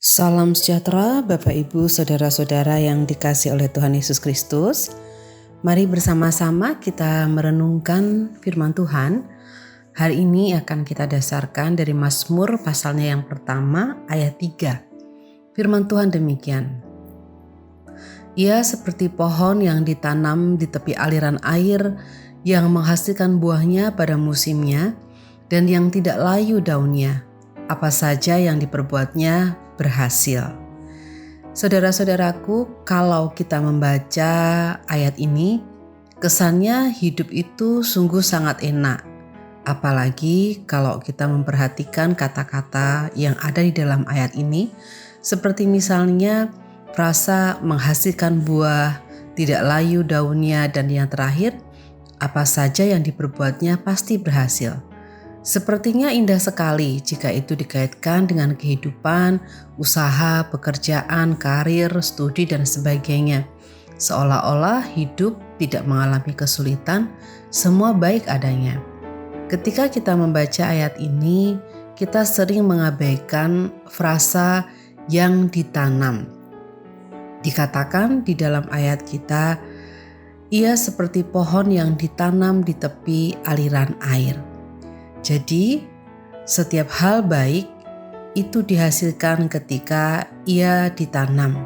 Salam sejahtera Bapak Ibu Saudara-saudara yang dikasihi oleh Tuhan Yesus Kristus. Mari bersama-sama kita merenungkan firman Tuhan. Hari ini akan kita dasarkan dari Mazmur pasalnya yang pertama ayat 3. Firman Tuhan demikian. Ia seperti pohon yang ditanam di tepi aliran air, yang menghasilkan buahnya pada musimnya dan yang tidak layu daunnya. Apa saja yang diperbuatnya berhasil. Saudara-saudaraku, kalau kita membaca ayat ini, kesannya hidup itu sungguh sangat enak. Apalagi kalau kita memperhatikan kata-kata yang ada di dalam ayat ini, seperti misalnya frasa menghasilkan buah, tidak layu daunnya, dan yang terakhir, apa saja yang diperbuatnya pasti berhasil. Sepertinya indah sekali jika itu dikaitkan dengan kehidupan, usaha, pekerjaan, karir, studi, dan sebagainya. Seolah-olah hidup tidak mengalami kesulitan, semua baik adanya. Ketika kita membaca ayat ini, kita sering mengabaikan frasa yang ditanam. Dikatakan di dalam ayat kita, ia seperti pohon yang ditanam di tepi aliran air. Jadi, setiap hal baik itu dihasilkan ketika ia ditanam.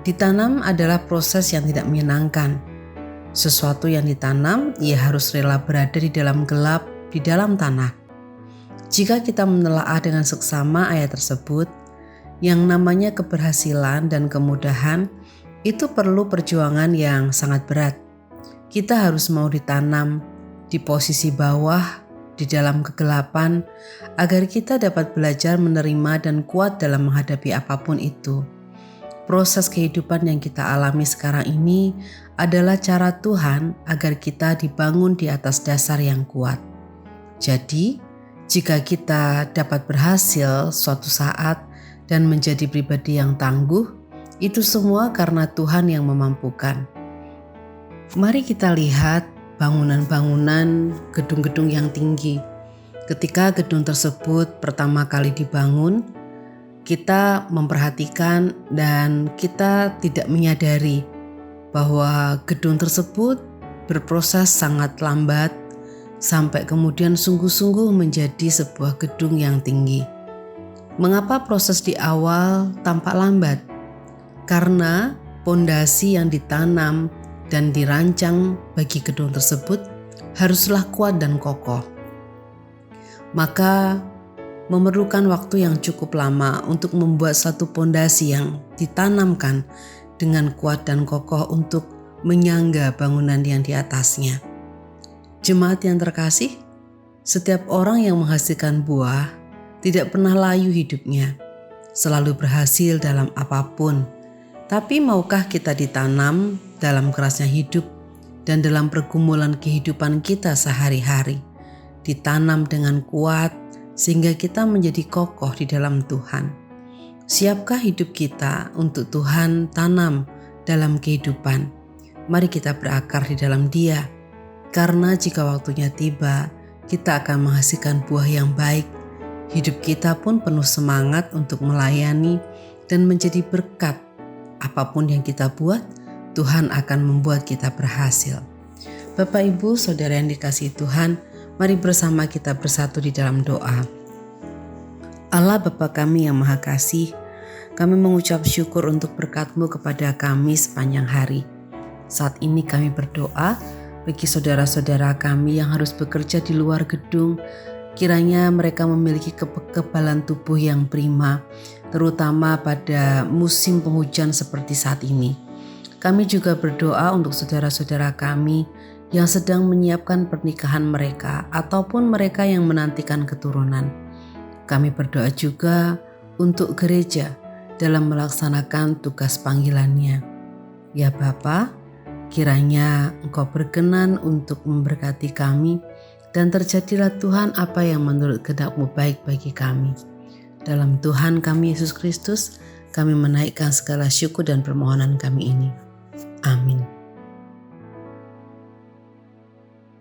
Ditanam adalah proses yang tidak menyenangkan. Sesuatu yang ditanam, ia harus rela berada di dalam gelap, di dalam tanah. Jika kita menelaah dengan seksama ayat tersebut, yang namanya keberhasilan dan kemudahan, itu perlu perjuangan yang sangat berat. Kita harus mau ditanam di posisi bawah, di dalam kegelapan, agar kita dapat belajar menerima dan kuat dalam menghadapi apapun itu. Proses kehidupan yang kita alami sekarang ini adalah cara Tuhan agar kita dibangun di atas dasar yang kuat. Jadi, jika kita dapat berhasil suatu saat dan menjadi pribadi yang tangguh, itu semua karena Tuhan yang memampukan. Mari kita lihat bangunan-bangunan, gedung-gedung yang tinggi. Ketika gedung tersebut pertama kali dibangun, kita memperhatikan dan kita tidak menyadari bahwa gedung tersebut berproses sangat lambat sampai kemudian sungguh-sungguh menjadi sebuah gedung yang tinggi. Mengapa proses di awal tampak lambat? Karena pondasi yang ditanam dan dirancang bagi gedung tersebut haruslah kuat dan kokoh. Maka memerlukan waktu yang cukup lama untuk membuat satu pondasi yang ditanamkan dengan kuat dan kokoh untuk menyangga bangunan yang di atasnya. Jemaat yang terkasih, setiap orang yang menghasilkan buah tidak pernah layu hidupnya, selalu berhasil dalam apapun. Tapi maukah kita ditanam dalam kerasnya hidup dan dalam pergumulan kehidupan kita sehari-hari, ditanam dengan kuat sehingga kita menjadi kokoh di dalam Tuhan? Siapkah hidup kita untuk Tuhan tanam dalam kehidupan? Mari kita berakar di dalam Dia, karena jika waktunya tiba, kita akan menghasilkan buah yang baik. Hidup kita pun penuh semangat untuk melayani dan menjadi berkat. Apapun yang kita buat, Tuhan akan membuat kita berhasil. Bapak, Ibu, Saudara yang dikasihi Tuhan, mari bersama kita bersatu di dalam doa. Allah Bapa kami yang Maha Kasih, kami mengucap syukur untuk berkat-Mu kepada kami sepanjang hari. Saat ini kami berdoa bagi saudara-saudara kami yang harus bekerja di luar gedung, kiranya mereka memiliki kekebalan tubuh yang prima, terutama pada musim penghujan seperti saat ini. Kami juga berdoa untuk saudara-saudara kami yang sedang menyiapkan pernikahan mereka ataupun mereka yang menantikan keturunan. Kami berdoa juga untuk gereja dalam melaksanakan tugas panggilannya. Ya Bapa, kiranya Engkau berkenan untuk memberkati kami dan terjadilah Tuhan apa yang menurut kehendak-Mu baik bagi kami. Dalam Tuhan kami Yesus Kristus, kami menaikkan segala syukur dan permohonan kami ini. Amin.